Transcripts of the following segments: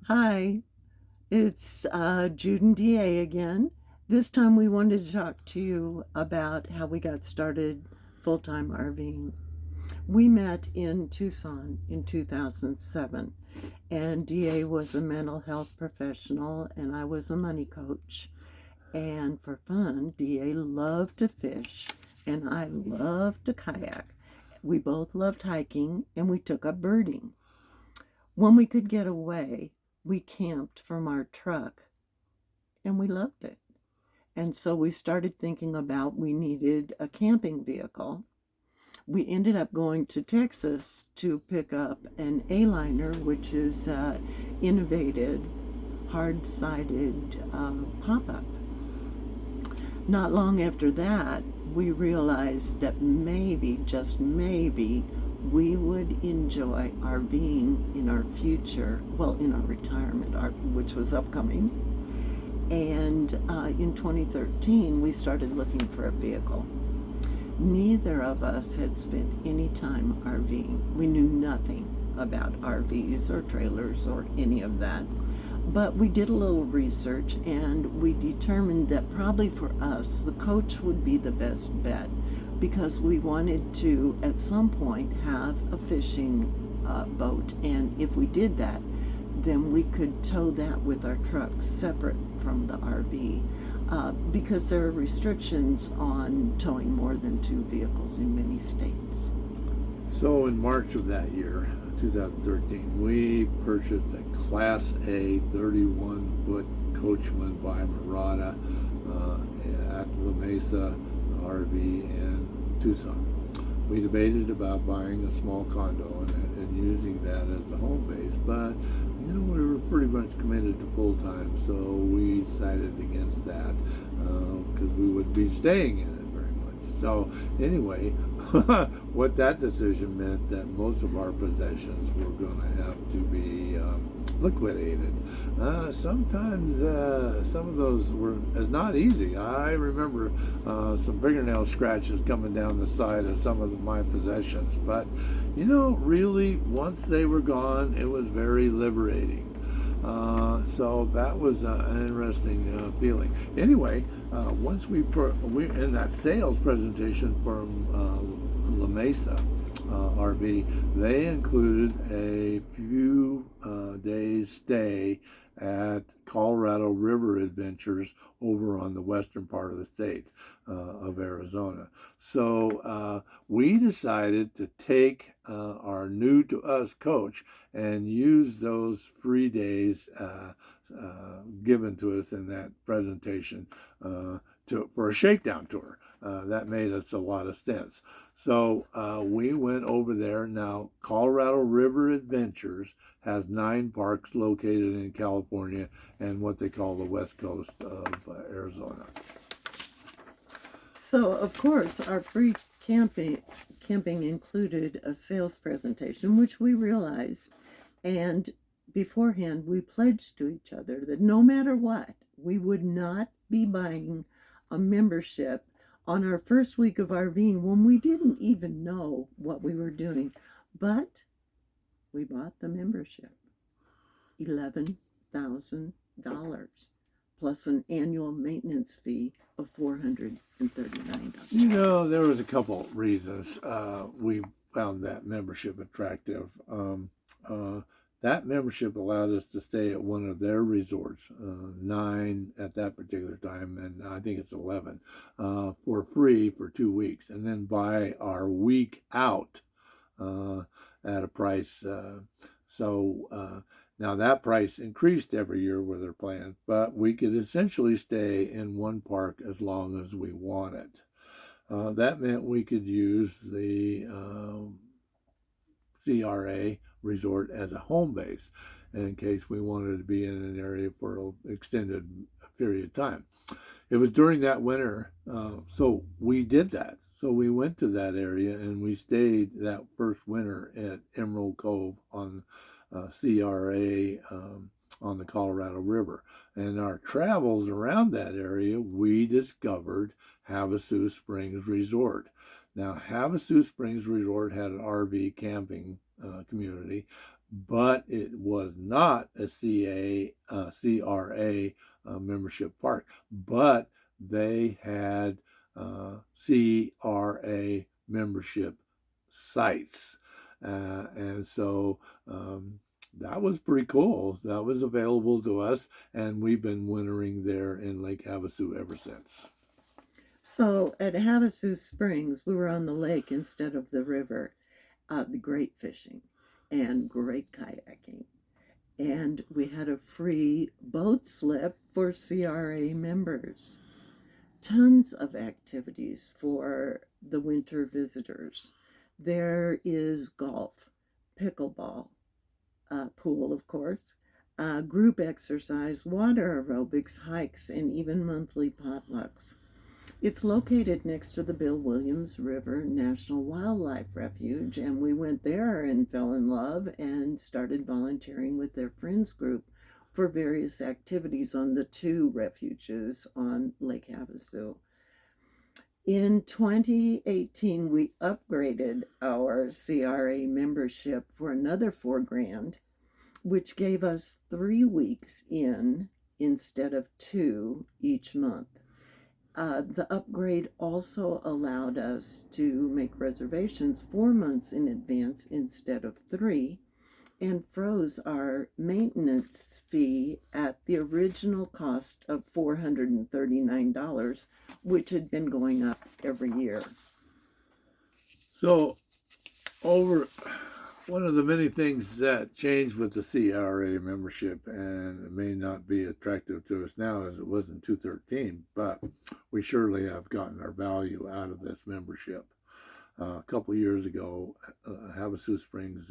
Hi, it's Jude and DA again. This time we wanted to talk to you about how we got started full time RVing. We met in Tucson in 2007, and DA was a mental health professional, and I was a money coach. And for fun, DA loved to fish, and I loved to kayak. We both loved hiking, and we took up birding. When we could get away, we camped from our truck and we loved it. And so we started thinking about we needed a camping vehicle. We ended up going to Texas to pick up an A-liner, which is innovated, hard-sided pop-up. Not long after that, we realized that maybe, just maybe, we would enjoy RVing in our future, well, in our retirement, which was upcoming. And in 2013, we started looking for a vehicle. Neither of us had spent any time RVing. We knew nothing about RVs or trailers or any of that. But we did a little research and we determined that probably for us, the coach would be the best bet because we wanted to, at some point, have a fishing boat. And if we did that, then we could tow that with our truck separate from the RV. Because there are restrictions on towing more than two vehicles in many states. So in March of that year, 2013, we purchased a Class A 31-foot Coachman by Murata at La Mesa RV in Tucson. We debated about buying a small condo and using that as a home base, but we were pretty much committed to full-time, so we decided against that because we would be staying in it very much. So anyway, what that decision meant that most of our possessions were going to have to be liquidated. Sometimes some of those were not easy. I remember some fingernail scratches coming down the side of some of my possessions, but really once they were gone, it was very liberating. So that was an interesting feeling. Anyway, once we in that sales presentation from La Mesa RV, they included a few days stay at Colorado River Adventures over on the western part of the state of Arizona. So we decided to take our new to us coach and use those free days given to us in that presentation for a shakedown tour. That made us a lot of sense. So we went over there. Now, Colorado River Adventures has 9 parks located in California and what they call the west coast of Arizona. So, of course, our free camping included a sales presentation, which we realized. And beforehand, we pledged to each other that no matter what, we would not be buying a membership on our first week of RVing when we didn't even know what we were doing. But we bought the membership, $11,000, plus an annual maintenance fee of $439. There was a couple reasons we found that membership attractive. That membership allowed us to stay at one of their resorts, 9 at that particular time, and I think it's 11, for free for 2 weeks, and then buy our week out at a price. Now that price increased every year with their plan, but we could essentially stay in one park as long as we wanted. That meant we could use the CRA resort as a home base in case we wanted to be in an area for an extended period of time. It was during that winter, so we did that. So we went to that area and we stayed that first winter at Emerald Cove on CRA on the Colorado River. And our travels around that area, we discovered Havasu Springs Resort. Now, Havasu Springs Resort had an RV camping community, but it was not a CRA membership park, but they had CRA membership sites. And so that was pretty cool. That was available to us, and we've been wintering there in Lake Havasu ever since. So at Havasu Springs, we were on the lake instead of the river. The great fishing and great kayaking. And we had a free boat slip for CRA members. Tons of activities for the winter visitors. There is golf, pickleball, pool, of course, group exercise, water aerobics, hikes, and even monthly potlucks. It's located next to the Bill Williams River National Wildlife Refuge, and we went there and fell in love and started volunteering with their friends group for various activities on the two refuges on Lake Havasu. In 2018, we upgraded our CRA membership for another $4,000, which gave us 3 weeks instead of two each month. The upgrade also allowed us to make reservations 4 months in advance instead of three, and froze our maintenance fee at the original cost of $439, which had been going up every year. So, over one of the many things that changed with the CRA membership, and it may not be attractive to us now as it was in 2013, but we surely have gotten our value out of this membership. A couple of years ago, Havasu Springs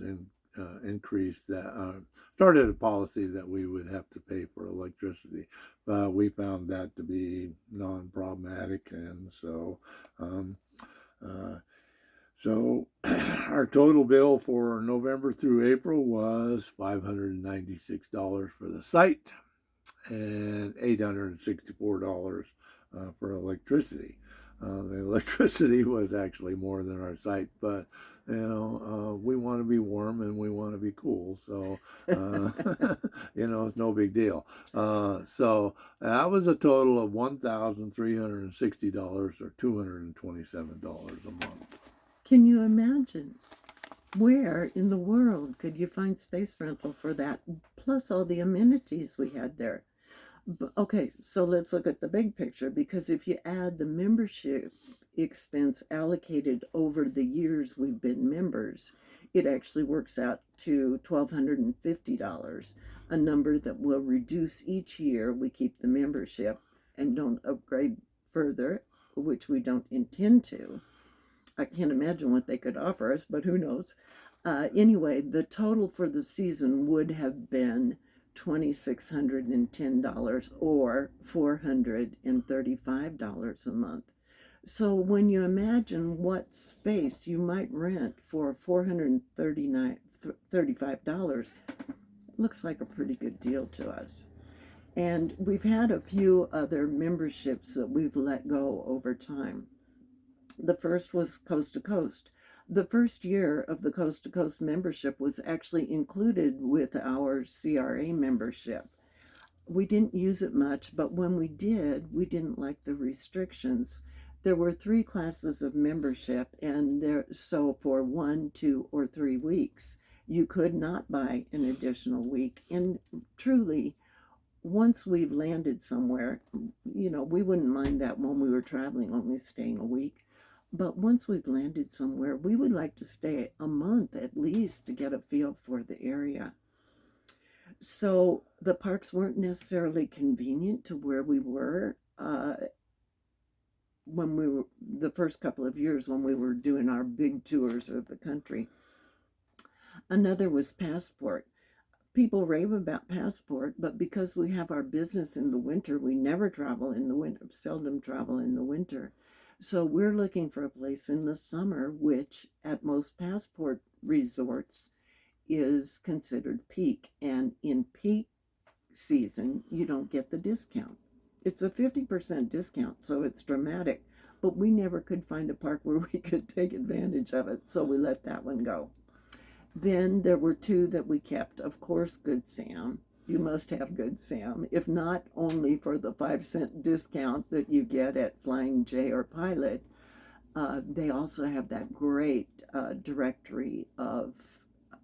increased that, started a policy that we would have to pay for electricity. We found that to be non-problematic, and so our total bill for November through April was $596 for the site and $864 for electricity. The electricity was actually more than our site, but we want to be warm and we want to be cool, so it's no big deal. So that was a total of $1,360 or $227 a month. Can you imagine? Where in the world could you find space rental for that, plus all the amenities we had there? Okay, so let's look at the big picture, because if you add the membership expense allocated over the years we've been members, it actually works out to $1,250, a number that will reduce each year we keep the membership and don't upgrade further, which we don't intend to. I can't imagine what they could offer us, but who knows? Anyway, the total for the season would have been $2,610 or $435 a month. So when you imagine what space you might rent for $435, looks like a pretty good deal to us. And we've had a few other memberships that we've let go over time. The first was Coast to Coast. The first year of the Coast to Coast membership was actually included with our CRA membership. We didn't use it much, but when we did, we didn't like the restrictions. There were 3 classes of membership, and so for 1, 2, or 3 weeks, you could not buy an additional week. And truly, once we've landed somewhere, we wouldn't mind that when we were traveling, only staying a week. But once we've landed somewhere, we would like to stay a month at least to get a feel for the area. So the parks weren't necessarily convenient to where we were when we were the first couple of years when we were doing our big tours of the country. Another was Passport. People rave about Passport, but because we have our business in the winter, we never travel in the winter, seldom travel in the winter. So we're looking for a place in the summer, which at most Passport resorts is considered peak. And in peak season, you don't get the discount. It's a 50% discount, so it's dramatic. But we never could find a park where we could take advantage of it, so we let that one go. Then there were two that we kept. Of course, Good Sam. You must have Good Sam, if not only for the 5-cent discount that you get at Flying J or Pilot. They also have that great directory of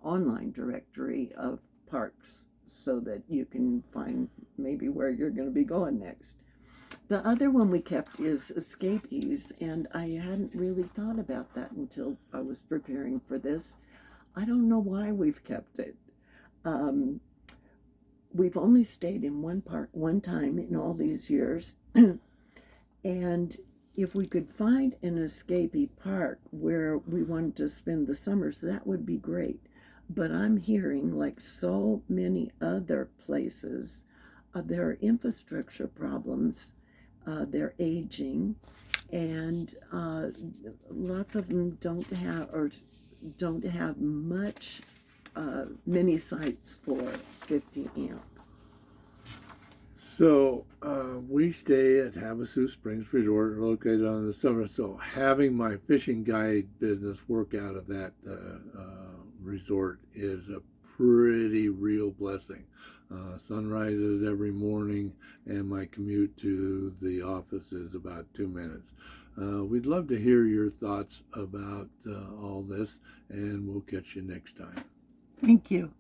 online directory of parks so that you can find maybe where you're going to be going next. The other one we kept is Escapees, and I hadn't really thought about that until I was preparing for this. I don't know why we've kept it. Um, we've only stayed in one park one time in all these years, and if we could find an escapee park where we wanted to spend the summers, that would be great. But I'm hearing, like so many other places, there are infrastructure problems. They're aging, and lots of them don't have much many sites for 50 amp. So we stay at Havasu Springs Resort, located on the summer. So having my fishing guide business work out of that resort is a pretty real blessing. Sunrises every morning, and my commute to the office is about 2 minutes. We'd love to hear your thoughts about all this, and we'll catch you next time. Thank you.